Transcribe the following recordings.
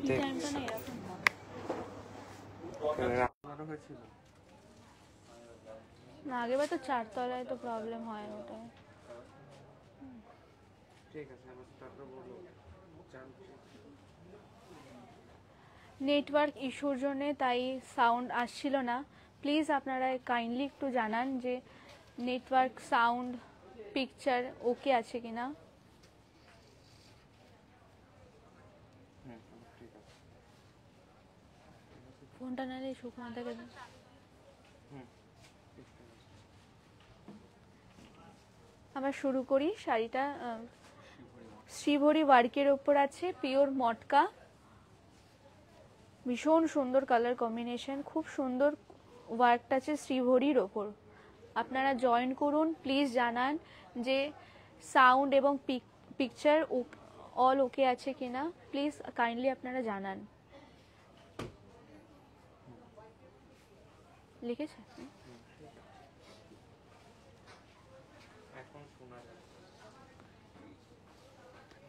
ঠিক আছে না আগেবার তো 4 তলায় তো প্রবলেম হয় ওটা ঠিক আছে তারপর বলো নেটওয়ার্ক ইস্যুর জন্য তাই সাউন্ড আসছিল না প্লিজ আপনারা কাইন্ডলি একটু জানান যে নেটওয়ার্ক সাউন্ড পিকচার ওকে আছে কিনা ফোনটা নালে শুকনো থাকে আমরা শুরু করি শাড়িটা শ্রীভরি ওয়ার্কের উপর আছে পিওর মটকা ভীষণ সুন্দর কালার কম্বিনেশন খুব সুন্দর ওয়ার্কটা আছে শ্রীভরির ওপর আপনারা জয়েন করুন প্লিজ জানান যে সাউন্ড এবং পিকচার অল ওকে আছে কিনা প্লিজ কাইন্ডলি আপনারা জানান লিখেছে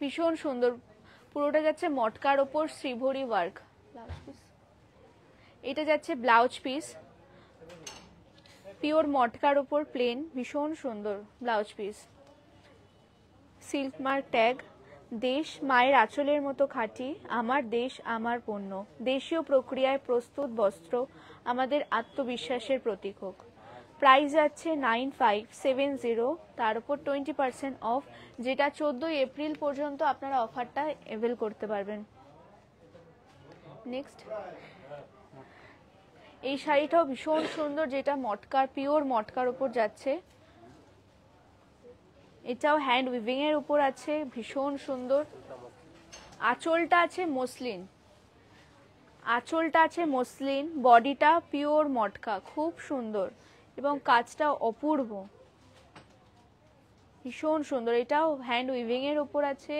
ভীষণ সুন্দর পুরোটা যাচ্ছে মটকার ওপর শ্রীভরি ওয়ার্ক এটা যাচ্ছে ব্লাউজ পিস পিওর মটকার ওপর প্লেন ভীষণ সুন্দর blouse piece silk mark tag দেশ মায়ের আঁচলের মতো খাঁটি আমার দেশ আমার পণ্য দেশীয় প্রক্রিয়ায় প্রস্তুত বস্ত্র আমাদের আত্মবিশ্বাসের প্রতীক হোক প্রাইস যাচ্ছে 9570 তার উপর 20% অফ যেটা 14 এপ্রিল পর্যন্ত আপনারা অফারটা অ্যাভেল করতে পারবেন নেক্সট এই শাড়িটাও ভীষণ সুন্দর যেটা মটকার পিওর মটকার উপর যাচ্ছে এটাও হ্যান্ড উইভিং এর উপর আছে ভীষণ সুন্দর আঁচলটা আছে মসলিন বডিটা পিওর মটকা খুব সুন্দর এবং কাজটা অপূর্ব ভীষণ সুন্দর এটাও হ্যান্ড উইভিং এর উপর আছে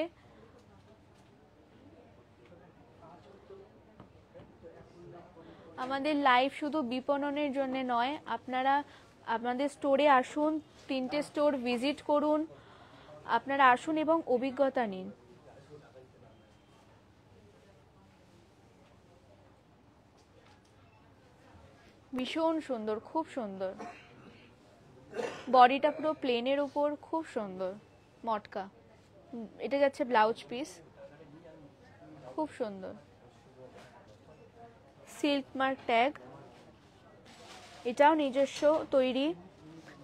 আমাদের লাইভ শুধু বিপণনের জন্য নয় আপনারা আপনাদের স্টোরে আসুন 3টে স্টোর ভিজিট করুন আপনারা আসুন এবং অভিজ্ঞতা নিন ভীষণ সুন্দর খুব সুন্দর বডিটা পুরো প্লেনের উপর খুব সুন্দর মটকা এটা যাচ্ছে ব্লাউজ পিস খুব সুন্দর সিল্ক মার্ক ট্যাগ এটাও নিজস্ব তৈরি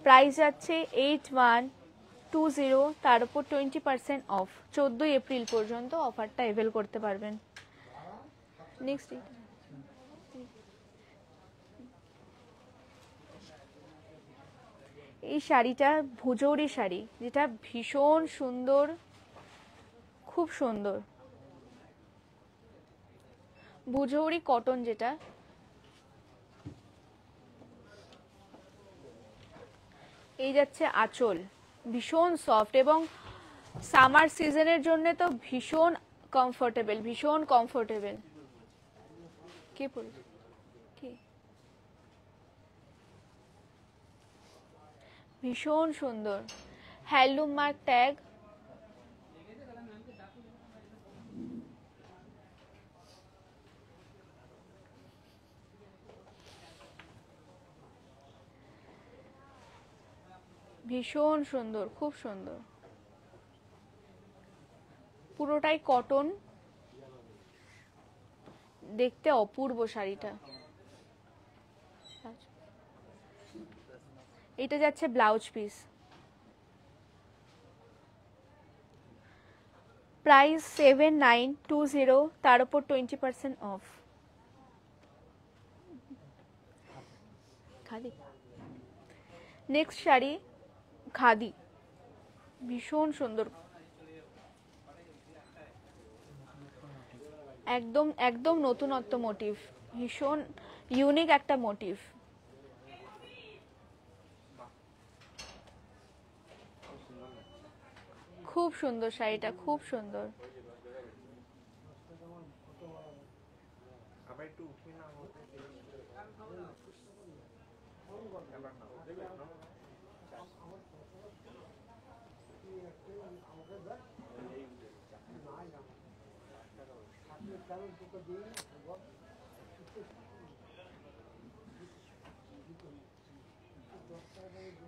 প্রাইস যাচ্ছে 8120 তার উপর 20% অফ 14 এপ্রিল পর্যন্ত অফারটা অ্যাভেল করতে পারবেন নেক্সট এই শাড়িটা ভুজৌরি শাড়ি যেটা ভীষণ সুন্দর খুব সুন্দর ভুজৌরি কটন যেটা এই যাচ্ছে আঁচল ভীষণ সফট এবং সামার সিজনের জন্য তো ভীষণ কমফোর্টেবল কে পড়েছে কে ভীষণ সুন্দর হ্যান্ডলুম মার্ক ট্যাগ ভীষণ সুন্দর খুব সুন্দর পুরোটাই কটন দেখতে অপূর্ব শাড়িটা এটা যাচ্ছে ব্লাউজ পিস প্রাইস 7920 তার উপর 20% অফ খাদি নেক্সট শাড়ি খাদি ভীষণ সুন্দর একদম নতুনত্ব মোটিভ ভীষণ ইউনিক একটা মোটিভ খুব সুন্দর শাড়িটা খুব সুন্দর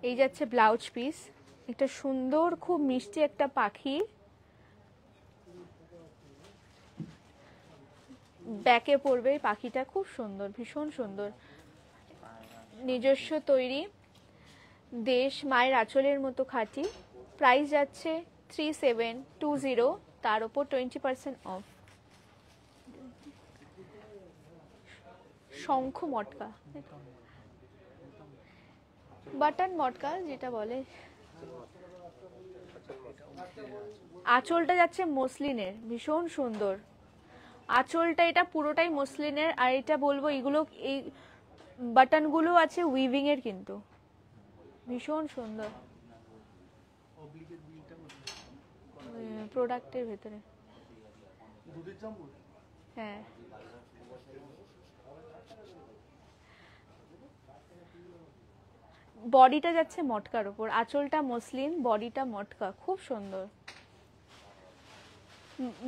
এই যাচ্ছে ব্লাউজ পিস, একটা সুন্দর খুব মিষ্টি একটা পাখি, ব্যাকে পড়বে এই পাখিটা, খুব সুন্দর, ভীষণ সুন্দর, নিজস্ব তৈরি, দেশ মায়ের আঁচলের মতো খাঁটি। প্রাইস যাচ্ছে 3720, তার উপর 20% অফ। শঙ্খ মটকা, বাটন মটকা যেটা বলে। আঁচলটা যাচ্ছে মসলিনের, ভীষণ সুন্দর আঁচলটা, এটা পুরোটাই মসলিনের। আর এটা বলবো এগুলো, এই বাটনগুলো আছে উইভিং এর, কিন্তু ভীষণ সুন্দর প্রোডাক্টের ভেতরে। হ্যাঁ, বডিটা যাচ্ছে মটকার উপর, আঁচলটা মসলিন, বডিটা মটকা, খুব সুন্দর।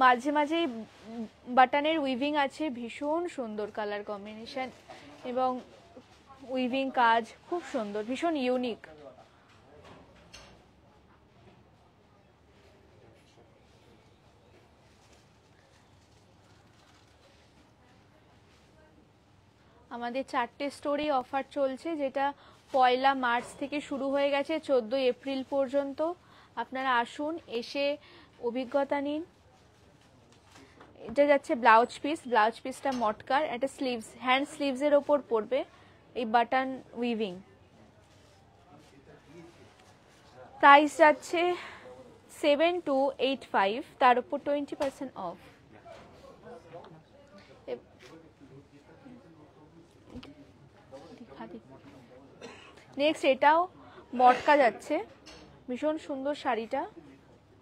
মাঝে মাঝে বাটনের উইভিং আছে, ভীষণ সুন্দর কালার কম্বিনেশন এবং উইভিং কাজ খুব সুন্দর, ভীষণ ইউনিক। আমাদের 4টে স্টোরে অফার চলছে, যেটা 1 মার্চ থেকে শুরু হয়ে গেছে 14 এপ্রিল পর্যন্ত। আপনারা আসুন, এসে অভিজ্ঞতা নিন। এটা যাচ্ছে ব্লাউজ পিস, ব্লাউজ পিসটা মটকার, এটা স্লিভস, হ্যান্ড স্লিভসের ওপর পড়বে এই বাটন উইভিং। প্রাইস যাচ্ছে 7285, তার উপর 20% অফ। নেক্সট এটাও মটকা যাচ্ছে, ভীষণ সুন্দর শাড়িটা,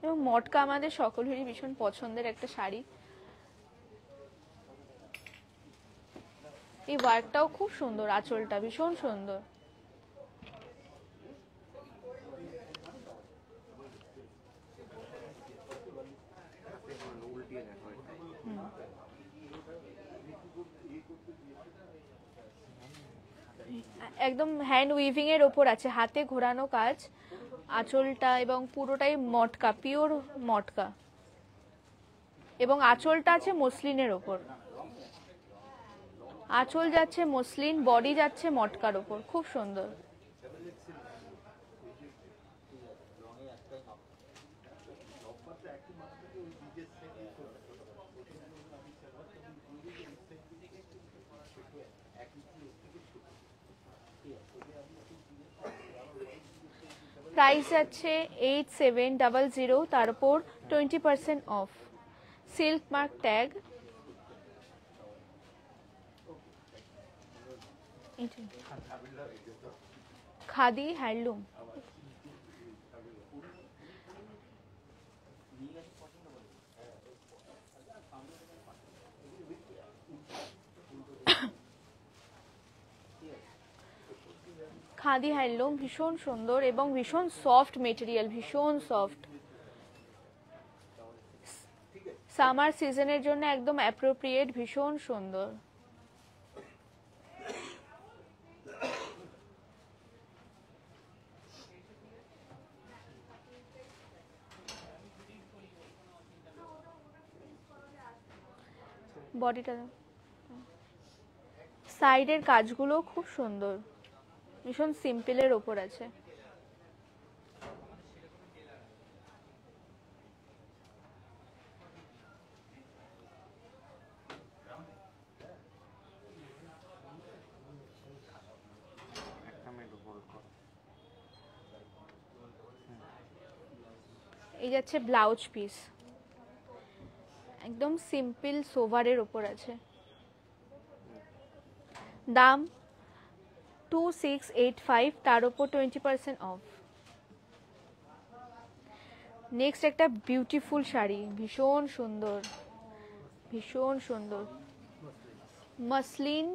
এবং মটকা আমাদের সকলেরই ভীষণ পছন্দের একটা শাড়ি। এই ওয়ার্কটাও খুব সুন্দর, আঁচলটা ভীষণ সুন্দর। একদম হ্যান্ড উইভিং এর ওপর আছে, হাতে ঘোরানো কাজ, আঁচলটা এবং পুরোটাই মটকা, পিওর মটকা, এবং আঁচলটা আছে মসলিনের ওপর, আঁচল যাচ্ছে মসলিন, বডি যাচ্ছে মটকার ওপর, খুব সুন্দর। প্রাইস যাচ্ছে 8700, তার উপর 20% of. Silk mark tag, khadi handloom. Khadi handloom, ভীষণ সুন্দর এবং ভীষণ সফট মেটেরিয়াল, ভীষণ সফট, সামার সিজনের জন্য একদম অ্যাপ্রোপ্রিয়েট, ভীষণ সুন্দর। বডিটা, সাইডের কাজগুলো খুব সুন্দর, ভীষণ সিম্পলের ওপর আছে। এই যাচ্ছে ব্লাউজ পিস, একদম সিম্পল সোভারের ওপর আছে, দাম 2685, তার উপর 20% অফ। নেক্সট একটা বিউটিফুল শাড়ি, ভীষণ সুন্দর, ভীষণ সুন্দর, মসলিন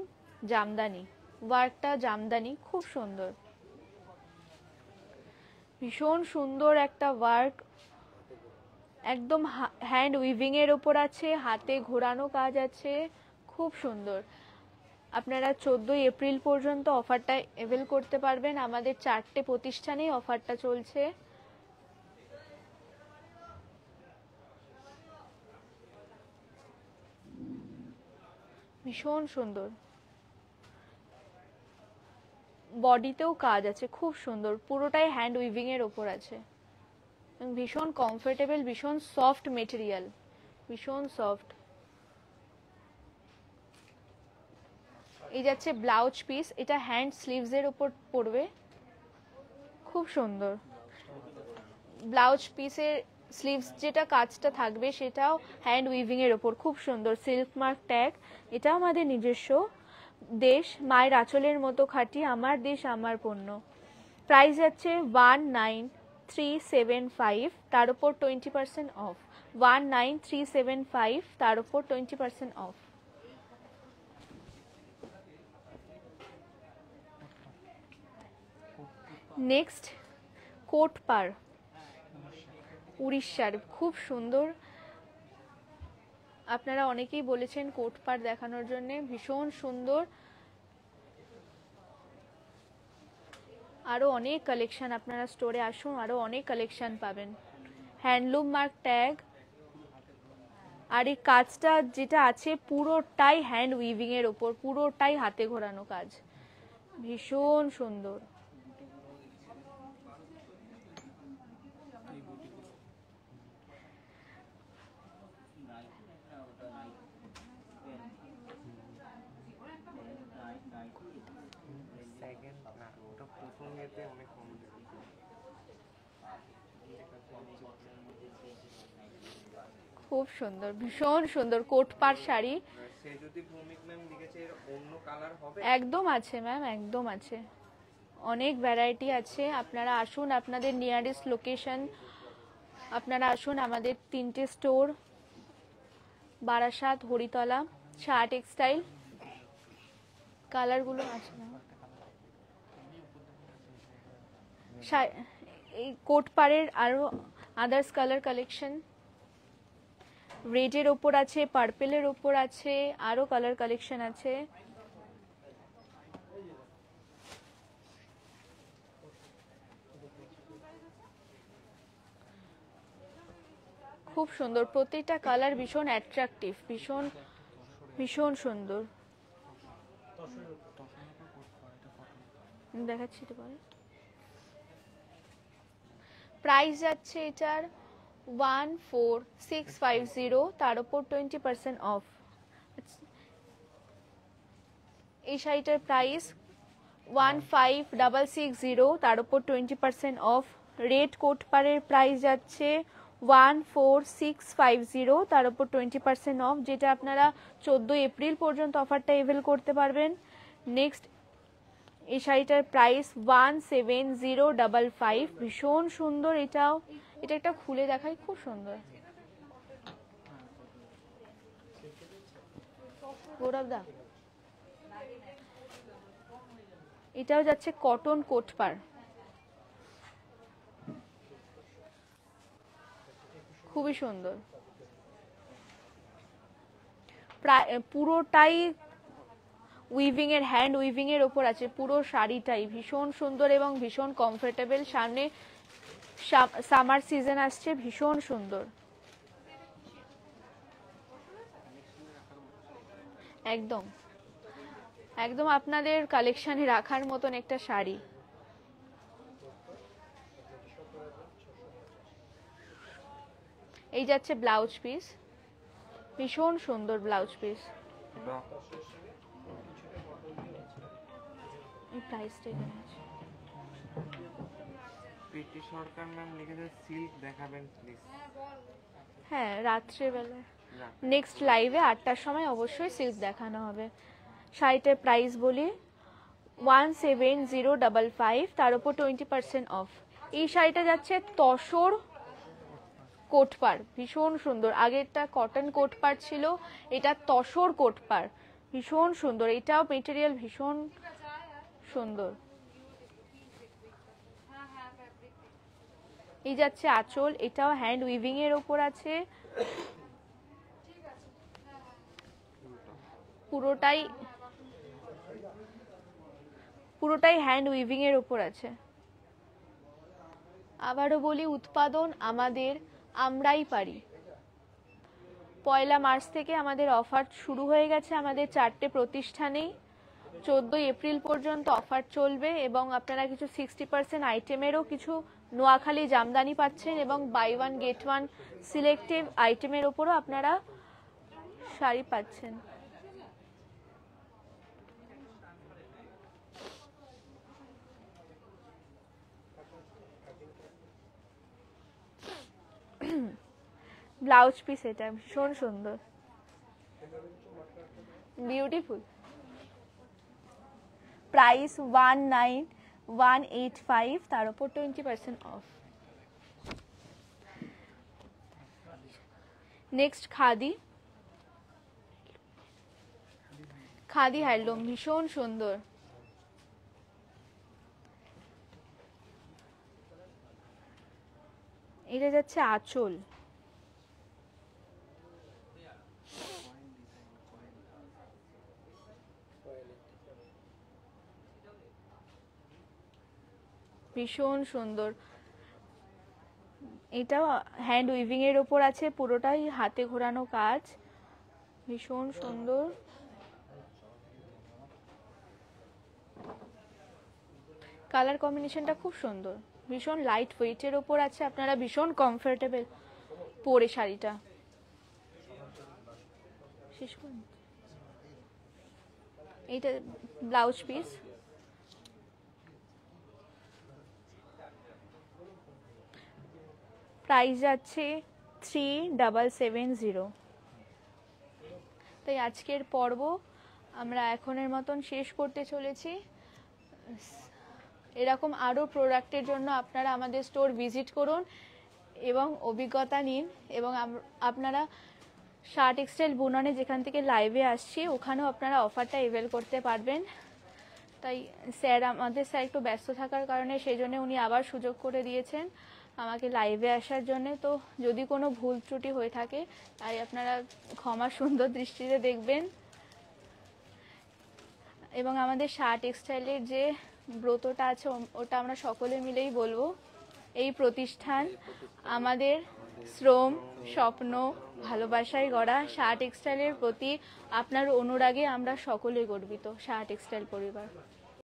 জামদানি, ওয়ার্কটা জামদানি, খুব সুন্দর, ভীষণ সুন্দর একটা ওয়ার্ক, একদম হ্যান্ড উইভিং এর ওপর আছে, হাতে ঘোরানো কাজ আছে, খুব সুন্দর। আপনারা 14 এপ্রিল পর্যন্ত অফারটা অ্যাভেল করতে পারবেন। আমাদের 4টে প্রতিষ্ঠানেই অফারটা চলছে। ভীষণ সুন্দর, বডিতেও কাজ আছে, খুব সুন্দর, পুরোটাই হ্যান্ড উইভিং এর ওপর আছে, ভীষণ কমফোর্টেবল, ভীষণ সফট মেটেরিয়াল, ভীষণ সফট। এই যাচ্ছে ব্লাউজ পিস, এটা হ্যান্ড স্লিভস এর উপর পড়বে, খুব সুন্দর। ব্লাউজ পিসের স্লিভস যেটা কাজটা থাকবে সেটাও হ্যান্ড উইভিং এর উপর, খুব সুন্দর। সিল্ক মার্ক ট্যাগ, এটা আমাদের নিজস্ব। দেশ মায়ের আঁচলের মতো খাঁটি, আমার দেশ আমার পণ্য। প্রাইস যাচ্ছে 19375, তার উপর 20% অফ। 19375, তার উপর 20% অফ। নেক্সট কোট পার, উড়িষ্যার, খুব সুন্দর। আপনারা অনেকেই বলেছেন কোট পার দেখানোর জন্য, ভীষণ সুন্দর। আরো অনেক কালেকশন, আপনারা স্টোরে আসুন, আরো অনেক কালেকশন পাবেন। হ্যান্ডলুম মার্ক ট্যাগ, আর এই কাজটা যেটা আছে পুরোটাই হ্যান্ড উইভিং এর উপর, পুরোটাই হাতে ঘোরানো কাজ, ভীষণ সুন্দর। সেকেন্ড না, ওটা প্রথম ইয়েতে অনেক কম দেখেছি। খুব সুন্দর, ভীষণ সুন্দর কোট পার শাড়ি। সে যদি ভৌমিক ম্যাম লিখেছে এর অন্য কালার হবে? একদম আছে ম্যাম, একদম আছে, অনেক ভ্যারাইটি আছে। আপনারা আসুন, আপনাদের নিয়ারেস্ট লোকেশন, আপনারা আসুন। আমাদের 3টে স্টোর, বারাসাত, হরিতলা, শাহ টেক্সটাইল। কালারগুলো আছে না, এই কোট পাড়ের আরো আদার্স কালার কালেকশন, রেডের ওপর আছে, পার্পেলের ওপর আছে, আরো কালার কালেকশন আছে। খুব সুন্দর, প্রত্যেকটা কালার ভীষণ অ্যাট্রাকটিভ, ভীষণ ভীষণ সুন্দর। দেখাচ্ছি তো পরে। প্রাইস যাচ্ছে এটার 14650, তার উপর 20% অফ। এই শাড়িটার প্রাইস 15660, তার উপর 20% অফ। রেড কোট পারের প্রাইস যাচ্ছে 14650, তার উপর 20% অফ, যেটা আপনারা 14 এপ্রিল পর্যন্ত অফারটা অ্যাভেল করতে পারবেন। নেক্সট এই শাড়িটার প্রাইস 17055, ভীষণ সুন্দর এটাও। এটা একটা খুলে দেখাই, খুব সুন্দর। গৌরব দা, এটাও যাচ্ছে কটন কোট পার, খুবই সুন্দর। পুরোটাই উইভিং এর, হ্যান্ড উইভিং এর ওপর আছে, পুরো শাড়িটাই ভীষণ সুন্দর এবং ভীষণ কমফোর্টেবল। সামনে সামার সিজন আসছে, ভীষণ সুন্দর, একদম একদম আপনাদের কালেকশনে রাখার মতন একটা শাড়ি। এই যাচ্ছে ব্লাউজ পিস, ভীষণ সুন্দর ব্লাউজ পিস। এই প্রাইসটা এখানে আছে। পিটি সরকার ম্যাম লিখেছে সিল্ক দেখাবেন প্লিজ। হ্যাঁ, রাত্রেবেলা নেক্সট লাইভে 8টার সময় অবশ্যই সিল্ক দেখানো হবে। শাড়িটার প্রাইস বলি 17055, তার উপর 20% অফ। এই শাড়িটা যাচ্ছে তসর কোটপাড়, ভীষণ সুন্দর। আগেরটা কটন কোটপাড় ছিল, এটা তসর কোটপাড়, ভীষণ সুন্দর। এটাও মেটেরিয়াল ভীষণ সুন্দর। এই যাচ্ছে আঁচল, এটাও হ্যান্ড উইভিং এর ওপর আছে, পুরোটাই হ্যান্ড উইভিং এর ওপর আছে। আবারও বলি, উৎপাদন আমাদের, আমরাই পারি। 1 মার্চ থেকে আমাদের অফার শুরু হয়ে গেছে আমাদের 4টে প্রতিষ্ঠানেই। 14 এপ্রিল পর্যন্ত অফার চলবে এবং আপনারা কিছু 60% আইটেমেরও কিছু নোয়াখালী জামদানি পাচ্ছেন এবং buy one get one selective আইটেমের ওপরও আপনারা শাড়ি পাচ্ছেন। ব্লাউজ পিস, এটা ভীষণ সুন্দর, বিউটিফুল। প্রাইস 19,185, তার উপর 20% of. Next khadi, khadi handloom, ভীষণ সুন্দর। এটা যাচ্ছে আঁচল, ভীষণ সুন্দর। এটাও হ্যান্ড উইভিং এর ওপর আছে, পুরোটাই হাতে ঘোরানো কাজ, ভীষণ সুন্দর। কালার কম্বিনেশনটা খুব সুন্দর, ভীষণ লাইট ওয়েটের ওপর আছে, আপনারা ভীষণ কমফোর্টেবল পরে শাড়িটা। শেষ করুন। এইটা ব্লাউজ পিস, প্রাইস যাচ্ছে 3770। তাই আজকের পর্ব আমরা এখনের মতন শেষ করতে চলেছি। এরকম আরও প্রোডাক্টের জন্য আপনারা আমাদের স্টোর ভিজিট করুন এবং অভিজ্ঞতা নিন, এবং আপনারা শাহ টেক্সটাইল বুননে যেখান থেকে লাইভে আসছি ওখানেও আপনারা অফারটা এভেল করতে পারবেন। তাই আমাদের স্যার একটু ব্যস্ত থাকার কারণে সেই জন্য উনি আবার সুযোগ করে দিয়েছেন আমাকে লাইভে আসার জন্য। তো যদি কোনো ভুল ত্রুটি হয়ে থাকে তাই আপনারা ক্ষমা সুন্দর দৃষ্টিতে দেখবেন। এবং আমাদের শাহ টেক্সটাইলের যে ব্রতটা আছে ওটা আমরা সকলে মিলেই বলবো, এই প্রতিষ্ঠান আমাদের শ্রম, স্বপ্ন, ভালোবাসায় গড়া। শাহ টেক্সটাইলের প্রতি আপনার অনুরাগে আমরা সকলে গর্বিত, শাহ টেক্সটাইল পরিবার।